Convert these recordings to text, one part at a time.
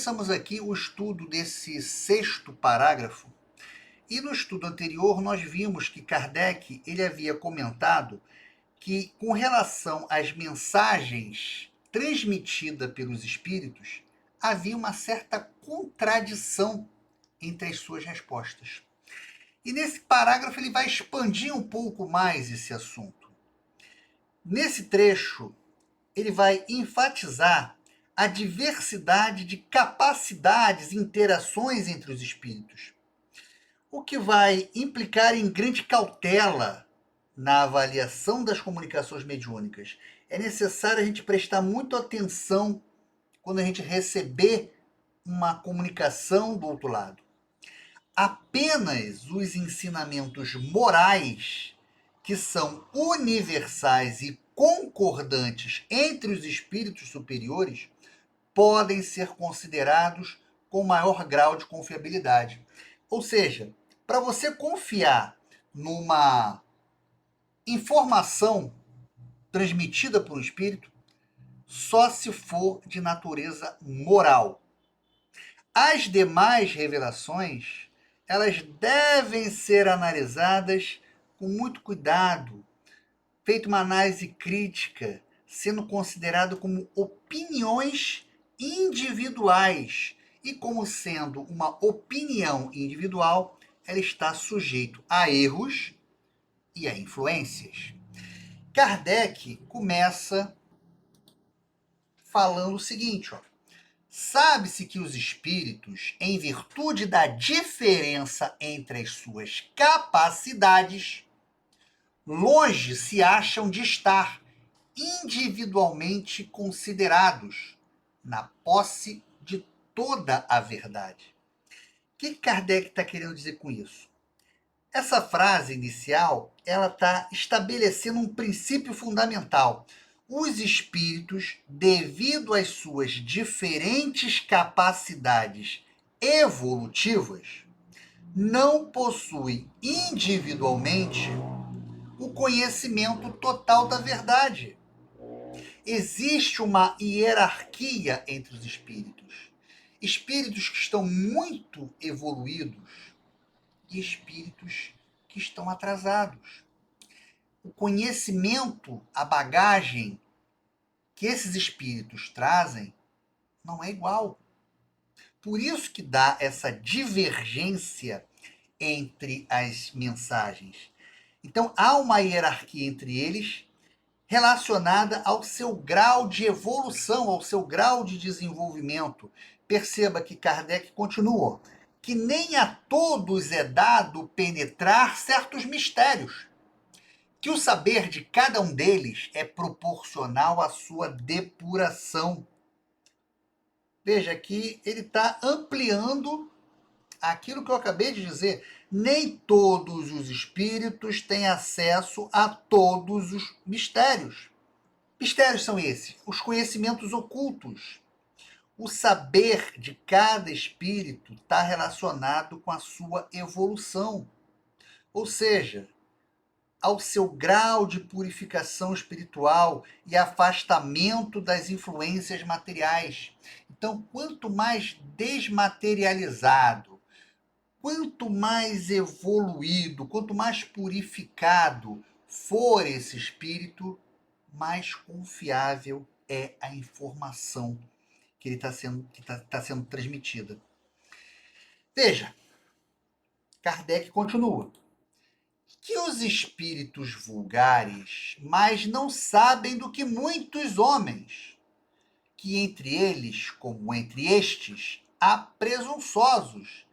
começamos aqui o estudo desse sexto parágrafo, e no estudo anterior nós vimos que Kardec ele havia comentado que, com relação às mensagens transmitidas pelos espíritos, havia uma certa contradição entre as suas respostas. E nesse parágrafo ele vai expandir um pouco mais esse assunto. Nesse trecho, ele vai enfatizar a diversidade de capacidades e interações entre os espíritos, o que vai implicar em grande cautela na avaliação das comunicações mediúnicas. É necessário a gente prestar muita atenção quando a gente receber uma comunicação do outro lado. Apenas os ensinamentos morais, que são universais e concordantes entre os espíritos superiores, podem ser considerados com maior grau de confiabilidade. Ou seja, para você confiar numa informação transmitida por um espírito, só se for de natureza moral. As demais revelações, elas devem ser analisadas com muito cuidado, feita uma análise crítica, sendo considerado como opiniões individuais. E como sendo uma opinião individual, ela está sujeita a erros e a influências. Kardec começa falando o seguinte, ó. Sabe-se que os espíritos, em virtude da diferença entre as suas capacidades, longe se acham de estar individualmente considerados na posse de toda a verdade. O que Kardec está querendo dizer com isso? Essa frase inicial, ela está estabelecendo um princípio fundamental. Os espíritos, devido às suas diferentes capacidades evolutivas, não possuem individualmente o conhecimento total da verdade. Existe uma hierarquia entre os espíritos. Espíritos que estão muito evoluídos e espíritos que estão atrasados. O conhecimento, a bagagem que esses espíritos trazem não é igual. Por isso que dá essa divergência entre as mensagens. Então há uma hierarquia entre eles relacionada ao seu grau de evolução, ao seu grau de desenvolvimento. Perceba que Kardec continua, que nem a todos é dado penetrar certos mistérios, que o saber de cada um deles é proporcional à sua depuração. Veja que ele está ampliando aquilo que eu acabei de dizer. Nem todos os espíritos têm acesso a todos os mistérios. Mistérios são esses, os conhecimentos ocultos. O saber de cada espírito está relacionado com a sua evolução, ou seja, ao seu grau de purificação espiritual e afastamento das influências materiais. Então, quanto mais desmaterializado, quanto mais evoluído, quanto mais purificado for esse espírito, mais confiável é a informação que está sendo transmitida. Veja, Kardec continua. Que os espíritos vulgares mais não sabem do que muitos homens, que entre eles, como entre estes, há presunçosos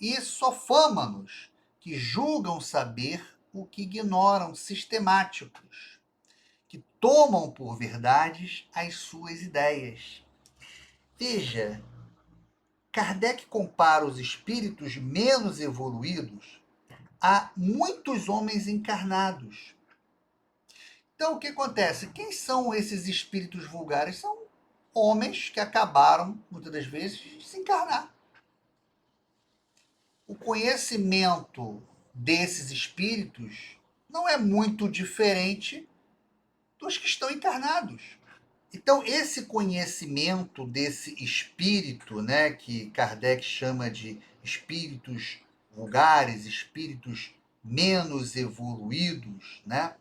e sofâmanos, que julgam saber o que ignoram, sistemáticos, que tomam por verdades as suas ideias. Veja, Kardec compara os espíritos menos evoluídos a muitos homens encarnados. Então, o que acontece? Quem são esses espíritos vulgares? São homens que acabaram, muitas das vezes, de se encarnar. O conhecimento desses espíritos não é muito diferente dos que estão encarnados. Então, esse conhecimento desse espírito, né, que Kardec chama de espíritos vulgares, espíritos menos evoluídos, né,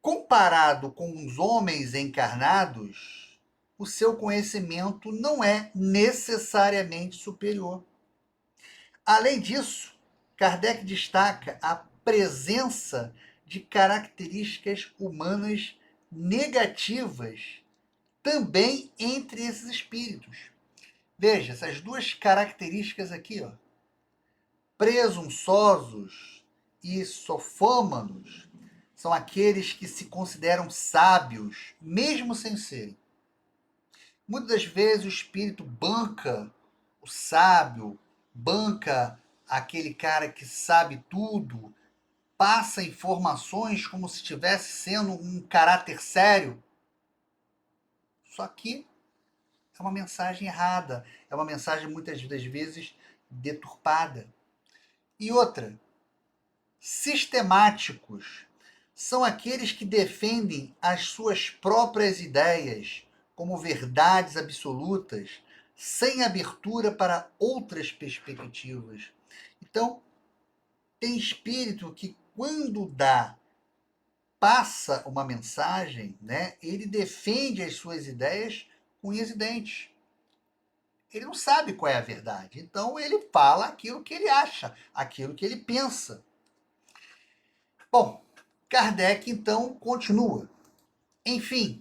comparado com os homens encarnados, o seu conhecimento não é necessariamente superior. Além disso, Kardec destaca a presença de características humanas negativas também entre esses espíritos. Veja, essas duas características aqui, ó, presunçosos e sofômanos, são aqueles que se consideram sábios, mesmo sem serem. Muitas das vezes o espírito banca o sábio, banca aquele cara que sabe tudo, passa informações como se estivesse sendo um caráter sério. Só que é uma mensagem errada, é uma mensagem muitas das vezes deturpada. E outra, sistemáticos são aqueles que defendem as suas próprias ideias como verdades absolutas, sem abertura para outras perspectivas. Então, tem espírito que, quando passa uma mensagem, né, ele defende as suas ideias com unhas e dentes. Ele não sabe qual é a verdade. Então, ele fala aquilo que ele acha, aquilo que ele pensa. Bom, Kardec, então, continua. Enfim,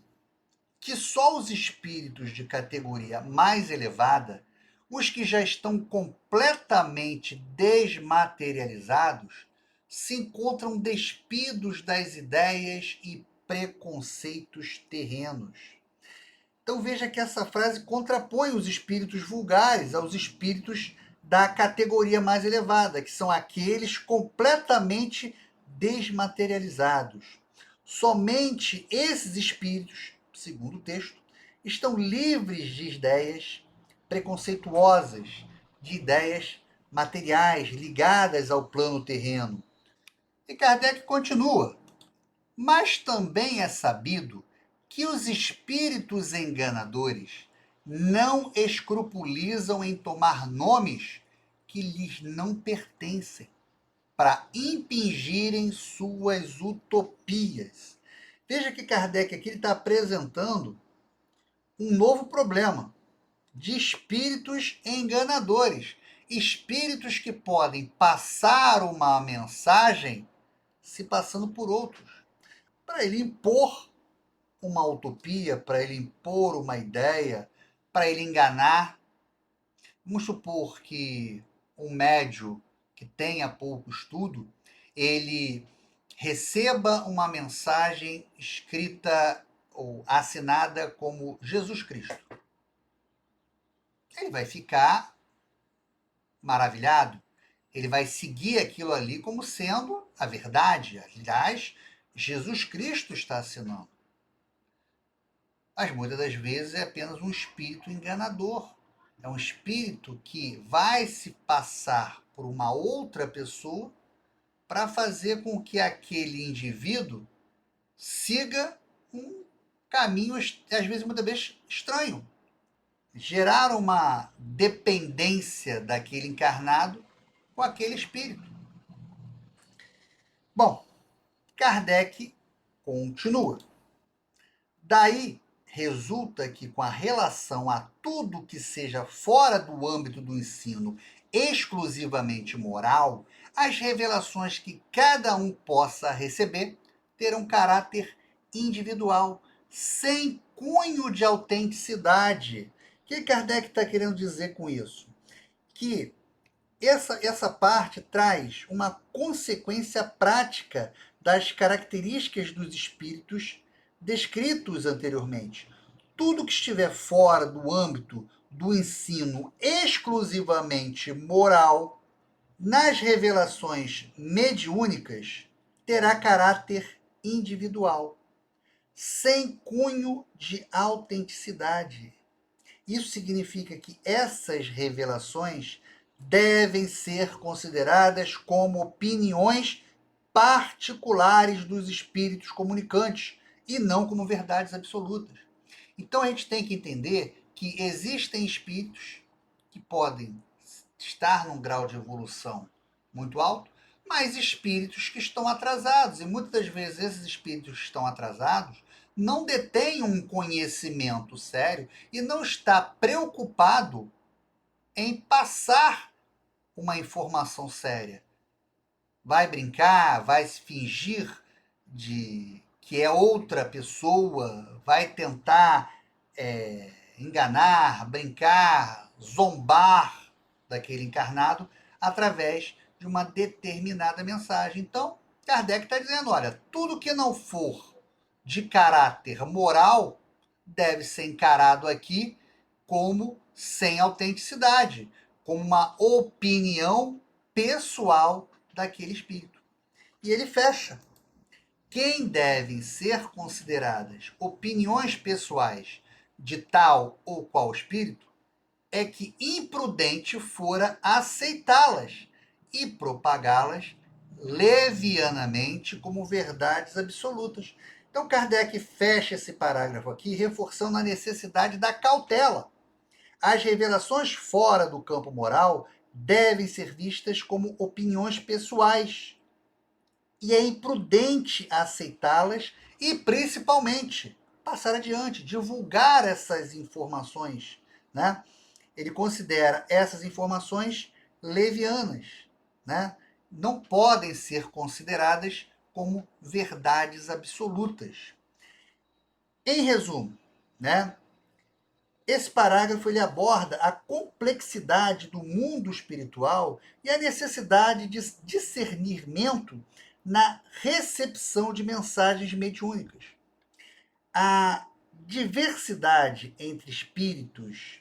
que só os espíritos de categoria mais elevada, os que já estão completamente desmaterializados, se encontram despidos das ideias e preconceitos terrenos. Então veja que essa frase contrapõe os espíritos vulgares aos espíritos da categoria mais elevada, que são aqueles completamente desmaterializados. Somente esses espíritos, segundo o texto, estão livres de ideias preconceituosas, de ideias materiais ligadas ao plano terreno. E Kardec continua: mas também é sabido que os espíritos enganadores não escrupulizam em tomar nomes que lhes não pertencem, para impingirem suas utopias. Veja que Kardec aqui está apresentando um novo problema de espíritos enganadores. Espíritos que podem passar uma mensagem se passando por outros, para ele impor uma utopia, para ele impor uma ideia, para ele enganar. Vamos supor que um médio que tenha pouco estudo, ele receba uma mensagem escrita ou assinada como Jesus Cristo. Ele vai ficar maravilhado, ele vai seguir aquilo ali como sendo a verdade. Aliás, Jesus Cristo está assinando. Mas muitas das vezes é apenas um espírito enganador. É um espírito que vai se passar por uma outra pessoa para fazer com que aquele indivíduo siga um caminho, às vezes, muitas vezes, estranho. Gerar uma dependência daquele encarnado com aquele espírito. Bom, Kardec continua. Daí resulta que, com a relação a tudo que seja fora do âmbito do ensino exclusivamente moral, as revelações que cada um possa receber terão caráter individual, sem cunho de autenticidade. O que Kardec está querendo dizer com isso? Que essa parte traz uma consequência prática das características dos espíritos descritos anteriormente. Tudo que estiver fora do âmbito do ensino exclusivamente moral, nas revelações mediúnicas, terá caráter individual, sem cunho de autenticidade. Isso significa que essas revelações devem ser consideradas como opiniões particulares dos espíritos comunicantes e não como verdades absolutas. Então a gente tem que entender que existem espíritos que podem estar num grau de evolução muito alto, mas espíritos que estão atrasados. E muitas das vezes esses espíritos que estão atrasados não detêm um conhecimento sério e não está preocupado em passar uma informação séria. Vai brincar, vai se fingir de que é outra pessoa, vai tentar enganar, brincar, zombar daquele encarnado através de uma determinada mensagem. Então, Kardec está dizendo: olha, tudo que não for de caráter moral deve ser encarado aqui como sem autenticidade, como uma opinião pessoal daquele espírito. E ele fecha: quem devem ser consideradas opiniões pessoais de tal ou qual espírito é que imprudente fora aceitá-las e propagá-las levianamente como verdades absolutas. Então Kardec fecha esse parágrafo aqui, reforçando a necessidade da cautela. As revelações fora do campo moral devem ser vistas como opiniões pessoais, e é imprudente aceitá-las e, principalmente, passar adiante, divulgar essas informações, né? Ele considera essas informações levianas, né? Não podem ser consideradas como verdades absolutas. Em resumo, né? Esse parágrafo ele aborda a complexidade do mundo espiritual e a necessidade de discernimento na recepção de mensagens mediúnicas. A diversidade entre espíritos,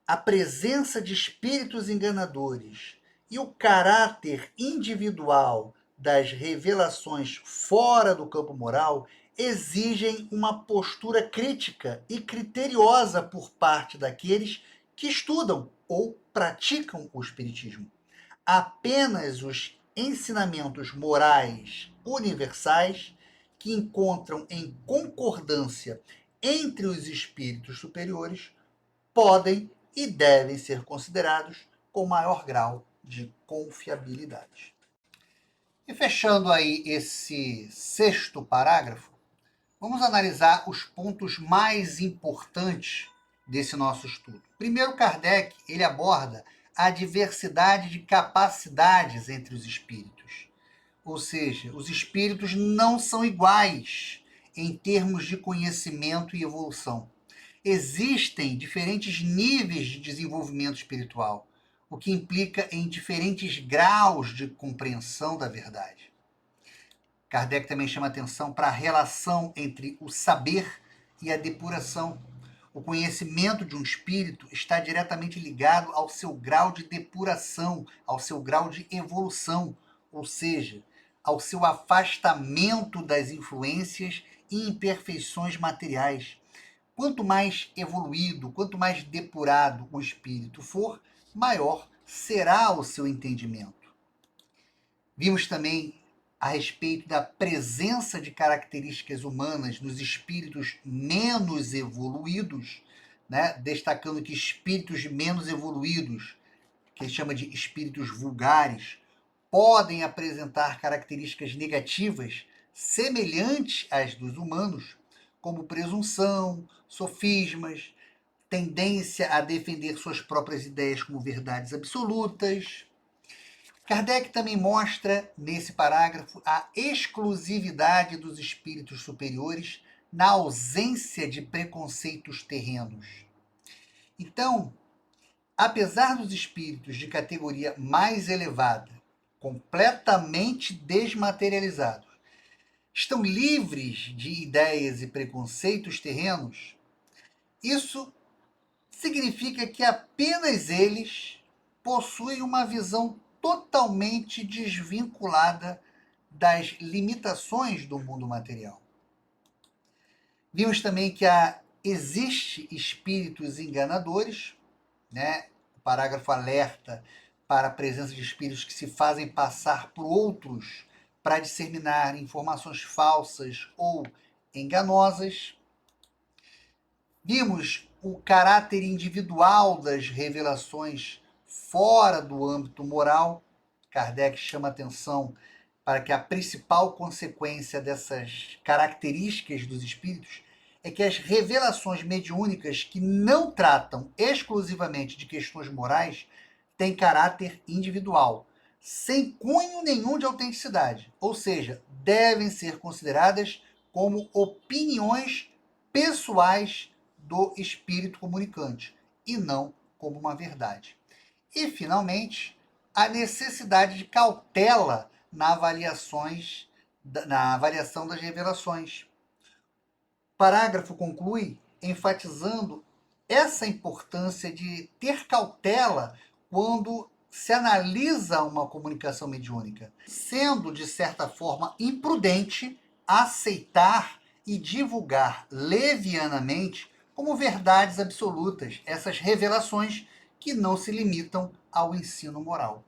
a presença de espíritos enganadores e o caráter individual das revelações fora do campo moral exigem uma postura crítica e criteriosa por parte daqueles que estudam ou praticam o espiritismo. Apenas os ensinamentos morais universais que encontram em concordância entre os espíritos superiores podem e devem ser considerados com maior grau de confiabilidade. E fechando aí esse sexto parágrafo, vamos analisar os pontos mais importantes desse nosso estudo. Primeiro, Kardec ele aborda a diversidade de capacidades entre os espíritos. Ou seja, os espíritos não são iguais em termos de conhecimento e evolução. Existem diferentes níveis de desenvolvimento espiritual, o que implica em diferentes graus de compreensão da verdade. Kardec também chama atenção para a relação entre o saber e a depuração. O conhecimento de um espírito está diretamente ligado ao seu grau de depuração, ao seu grau de evolução, ou seja, ao seu afastamento das influências e imperfeições materiais. Quanto mais evoluído, quanto mais depurado o espírito for, maior será o seu entendimento. Vimos também a respeito da presença de características humanas nos espíritos menos evoluídos, né? Destacando que espíritos menos evoluídos, que ele chama de espíritos vulgares, podem apresentar características negativas semelhantes às dos humanos, como presunção, sofismas, tendência a defender suas próprias ideias como verdades absolutas. Kardec também mostra, nesse parágrafo, a exclusividade dos espíritos superiores na ausência de preconceitos terrenos. Então, apesar dos espíritos de categoria mais elevada, completamente desmaterializados, estão livres de ideias e preconceitos terrenos, isso significa que apenas eles possuem uma visão totalmente desvinculada das limitações do mundo material. Vimos também que existe espíritos enganadores, né? O parágrafo alerta para a presença de espíritos que se fazem passar por outros para disseminar informações falsas ou enganosas. Vimos o caráter individual das revelações fora do âmbito moral. Kardec chama atenção para que a principal consequência dessas características dos espíritos é que as revelações mediúnicas que não tratam exclusivamente de questões morais têm caráter individual, sem cunho nenhum de autenticidade, ou seja, devem ser consideradas como opiniões pessoais do espírito comunicante e não como uma verdade. E, finalmente, a necessidade de cautela na avaliação das revelações. O parágrafo conclui enfatizando essa importância de ter cautela quando se analisa uma comunicação mediúnica, sendo, de certa forma, imprudente aceitar e divulgar levianamente como verdades absolutas essas revelações que não se limitam ao ensino moral.